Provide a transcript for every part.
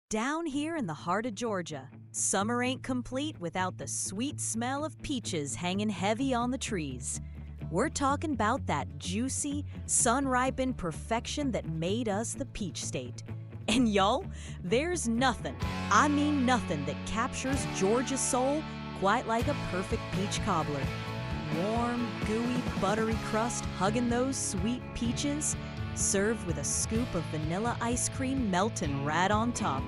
Down here in the heart of Georgia, summer ain't complete without the sweet smell of peaches hanging heavy on the trees. We're talking about that juicy, sun-ripened perfection that made us the peach state. And y'all, there's nothing, I mean nothing, that captures Georgia's soul quite like a perfect peach cobbler. Warm, gooey, buttery crust hugging those sweet peaches, served with a scoop of vanilla ice cream melting right on top.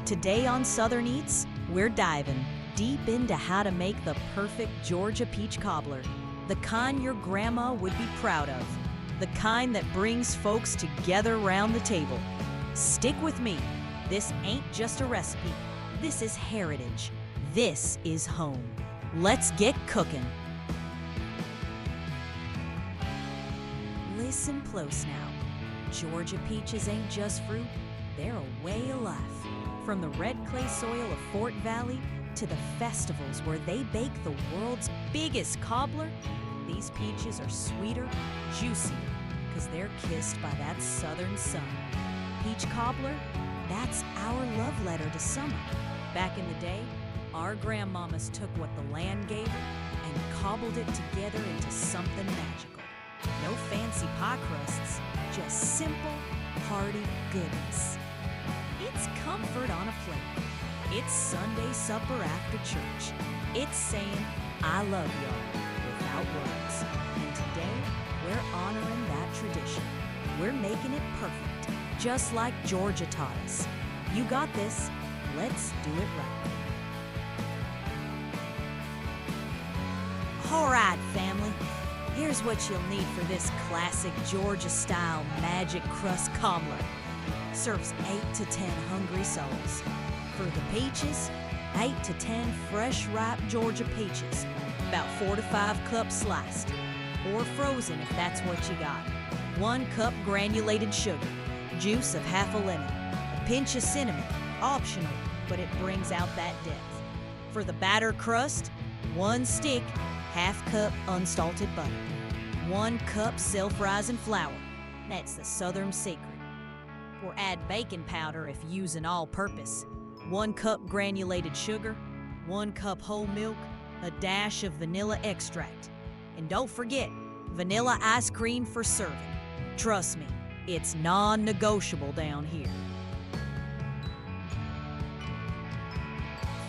Today on Southern Eats, we're diving deep into how to make the perfect Georgia peach cobbler. The kind your grandma would be proud of. The kind that brings folks together around the table. Stick with me. This ain't just a recipe. This is heritage. This is home. Let's get cooking. Listen close now. Georgia peaches ain't just fruit, they're a way of life. From the red clay soil of Fort Valley to the festivals where they bake the world's biggest cobbler, these peaches are sweeter, juicier, because they're kissed by that southern sun. Peach cobbler, that's our love letter to summer. Back in the day, our grandmamas took what the land gave her and cobbled it together into something magical. No fancy pie crusts, just simple, hearty goodness. It's comfort on a plate. It's Sunday supper after church. It's saying, I love y'all, without words. And today, we're honoring that tradition. We're making it perfect, just like Georgia taught us. You got this. Let's do it right. All right, family. Here's what you'll need for this classic Georgia-style magic crust cobbler. Serves 8 to 10 hungry souls. For the peaches, 8 to 10 fresh, ripe Georgia peaches, about 4 to 5 cups sliced, or frozen if that's what you got. 1 cup granulated sugar, juice of half a lemon, a pinch of cinnamon, optional, but it brings out that depth. For the batter crust, 1 stick, half cup unsalted butter, 1 cup self-rising flour, that's the Southern secret. Or add baking powder if using all-purpose. 1 cup granulated sugar, 1 cup whole milk, a dash of vanilla extract. And don't forget, vanilla ice cream for serving. Trust me, it's non-negotiable down here.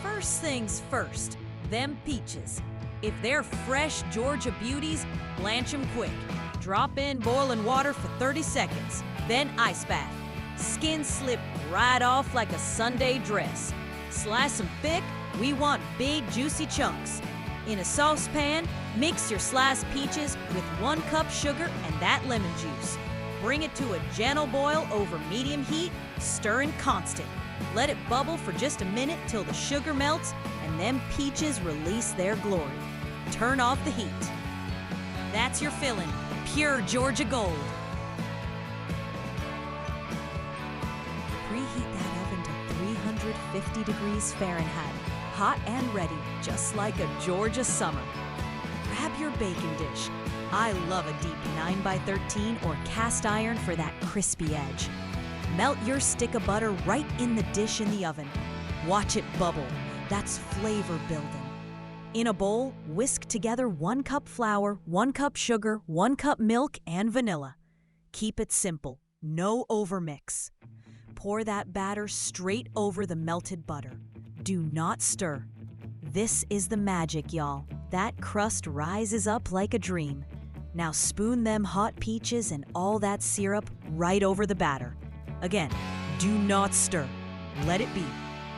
First things first, them peaches. If they're fresh Georgia beauties, blanch them quick. Drop in boiling water for 30 seconds, then ice bath. Skin slip right off like a Sunday dress. Slice them thick, we want big juicy chunks. In a saucepan, mix your sliced peaches with 1 cup sugar and that lemon juice. Bring it to a gentle boil over medium heat, stirring constant. Let it bubble for just a minute till the sugar melts and them peaches release their glory. Turn off the heat. That's your filling, pure Georgia gold. Preheat that oven to 350 degrees Fahrenheit, hot and ready, just like a Georgia summer. Grab your baking dish. I love a deep 9x13 or cast iron for that crispy edge. Melt your stick of butter right in the dish in the oven. Watch it bubble. That's flavor building. In a bowl, whisk together 1 cup flour, 1 cup sugar, 1 cup milk, and vanilla. Keep it simple, no overmix. Pour that batter straight over the melted butter. Do not stir. This is the magic, y'all. That crust rises up like a dream. Now spoon them hot peaches and all that syrup right over the batter. Again, do not stir. Let it be.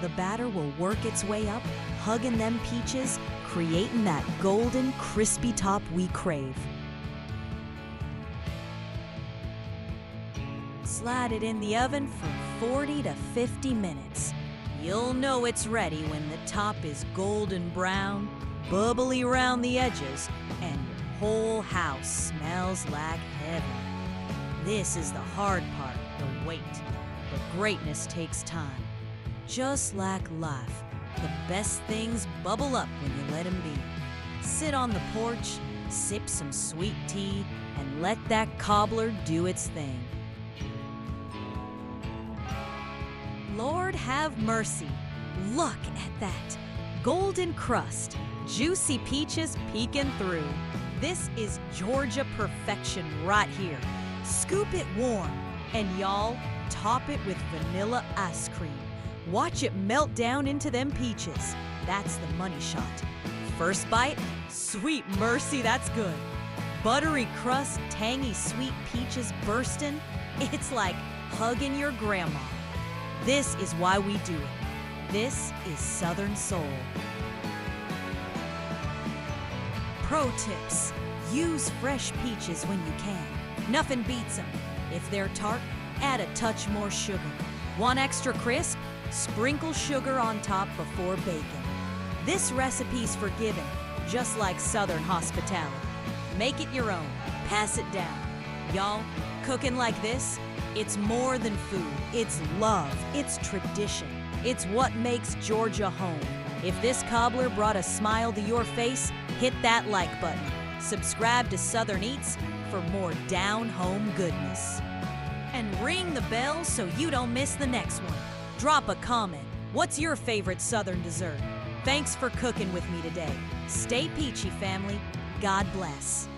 The batter will work its way up, hugging them peaches, creating that golden, crispy top we crave. Slide it in the oven for 40 to 50 minutes. You'll know it's ready when the top is golden brown, bubbly around the edges, and your whole house smells like heaven. This is the hard part, the wait. But greatness takes time. Just like life, the best things bubble up when you let them be. Sit on the porch, sip some sweet tea, and let that cobbler do its thing. Lord have mercy. Look at that. Golden crust, juicy peaches peeking through. This is Georgia perfection right here. Scoop it warm, and y'all, top it with vanilla ice cream. Watch it melt down into them peaches. That's the money shot. First bite, sweet mercy, that's good. Buttery crust, tangy sweet peaches bursting. It's like hugging your grandma. This is why we do it. This is Southern Soul. Pro tips: use fresh peaches when you can. Nothing beats them. If they're tart, add a touch more sugar. Want extra crisp? Sprinkle sugar on top before baking. This recipe's forgiving, just like Southern hospitality. Make it your own. Pass it down. Y'all, cooking like this, it's more than food. It's love. It's tradition. It's what makes Georgia home. If this cobbler brought a smile to your face, hit that like button. Subscribe to Southern Eats for more down-home goodness. And ring the bell so you don't miss the next one. Drop a comment. What's your favorite Southern dessert? Thanks for cooking with me today. Stay peachy, family. God bless.